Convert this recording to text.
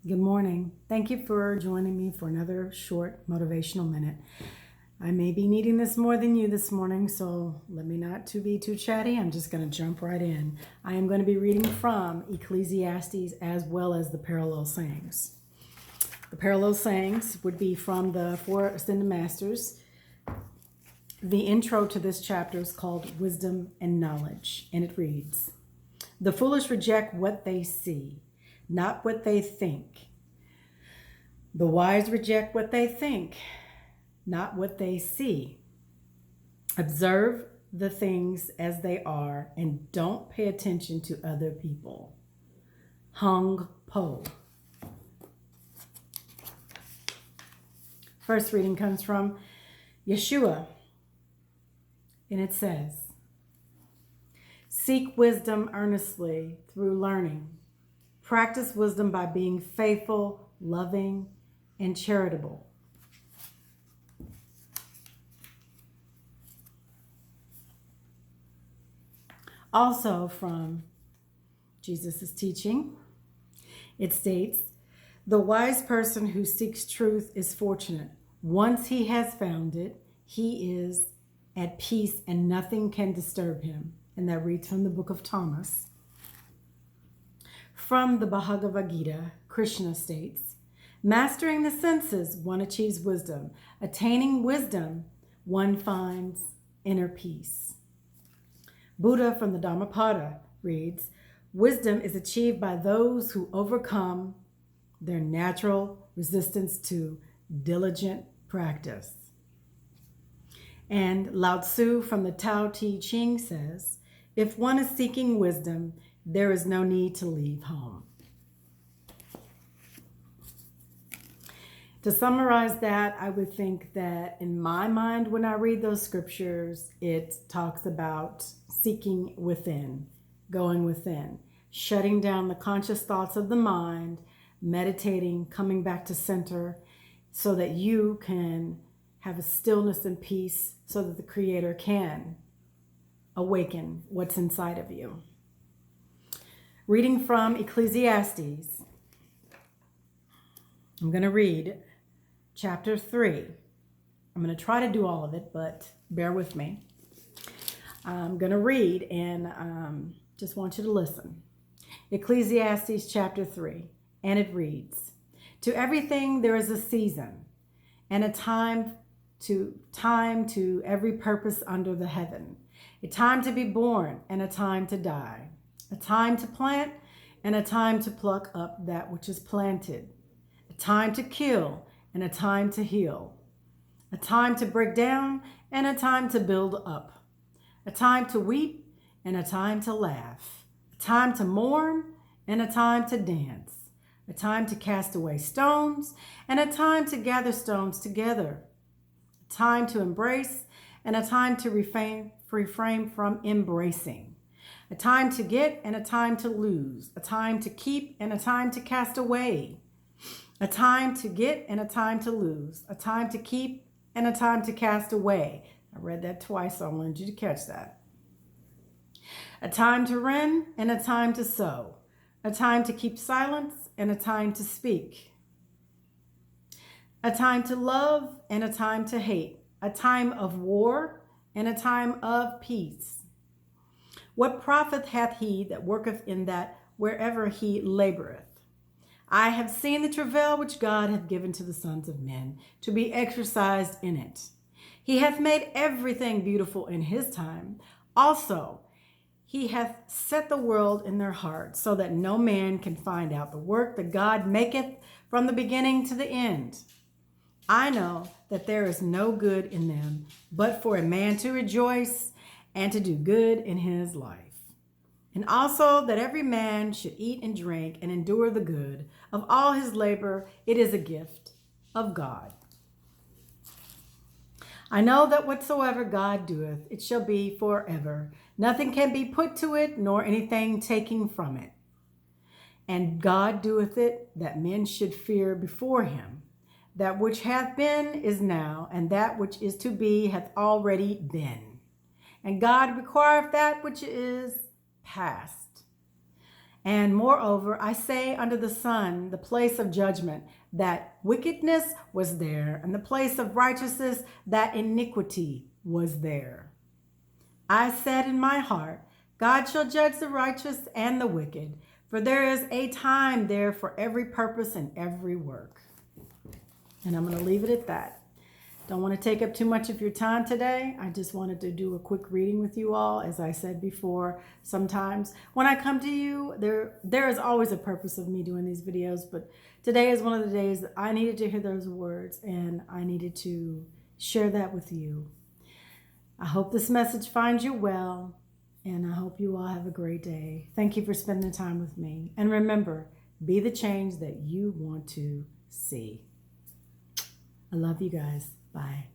Good morning. Thank you for joining me for another short motivational minute. I may be needing this more than you this morning, so let me not to be too chatty. I'm just going to jump right in. I am going to be reading from Ecclesiastes as well as the parallel sayings. The parallel sayings would be from the Four Ascended Masters. The intro to this chapter is called Wisdom and Knowledge, and it reads, "The foolish reject what they see, not what they think. The wise reject what they think, not what they see. Observe the things as they are and don't pay attention to other people." Hung Po. First reading comes from Yeshua, and it says, "Seek wisdom earnestly through learning. Practice wisdom by being faithful, loving, and charitable." Also from Jesus' teaching, it states, "The wise person who seeks truth is fortunate. Once he has found it, he is at peace and nothing can disturb him." And that reads from the book of Thomas. From the Bhagavad Gita, Krishna states, "Mastering the senses, one achieves wisdom. Attaining wisdom, one finds inner peace." Buddha from the Dhammapada reads, "Wisdom is achieved by those who overcome their natural resistance to diligent practice." And Lao Tzu from the Tao Te Ching says, "If one is seeking wisdom, there is no need to leave home." To summarize that, I would think that in my mind, when I read those scriptures, it talks about seeking within, going within, shutting down the conscious thoughts of the mind, meditating, coming back to center so that you can have a stillness and peace so that the Creator can awaken what's inside of you. Reading from Ecclesiastes, I'm going to read chapter 3. I'm going to try to do all of it, but bear with me. I'm going to read and just want you to listen. Ecclesiastes chapter 3, and it reads, "To everything there is a season, and a time to every purpose under the heaven, a time to be born and a time to die, a time to plant and a time to pluck up that which is planted, a time to kill and a time to heal, a time to break down and a time to build up, a time to weep and a time to laugh, a time to mourn and a time to dance, a time to cast away stones and a time to gather stones together, a time to embrace and a time to refrain from embracing, a time to get and a time to lose, a time to keep and a time to cast away, a time to get and a time to lose, a time to keep and a time to cast away." I read that twice, so I wanted you to catch that. "A time to rend and a time to sow, a time to keep silence and a time to speak, a time to love and a time to hate, a time of war and a time of peace. What profit hath he that worketh in that wherever he laboreth? I have seen the travail which God hath given to the sons of men, to be exercised in it. He hath made everything beautiful in his time. Also, he hath set the world in their hearts, so that no man can find out the work that God maketh from the beginning to the end. I know that there is no good in them, but for a man to rejoice and to do good in his life. And also that every man should eat and drink and endure the good of all his labor. It is a gift of God. I know that whatsoever God doeth, it shall be forever. Nothing can be put to it, nor anything taken from it. And God doeth it, that men should fear before him. That which hath been is now, and that which is to be hath already been. And God requireth that which is past. And moreover, I say under the sun, the place of judgment, that wickedness was there, and the place of righteousness, that iniquity was there. I said in my heart, God shall judge the righteous and the wicked, for there is a time there for every purpose and every work. And I'm going to leave it at that. Don't want to take up too much of your time today. I just wanted to do a quick reading with you all. As I said before, sometimes when I come to you, there is always a purpose of me doing these videos, but today is one of the days that I needed to hear those words, and I needed to share that with you. I hope this message finds you well, and I hope you all have a great day. Thank you for spending time with me. And remember, be the change that you want to see. I love you guys. Bye.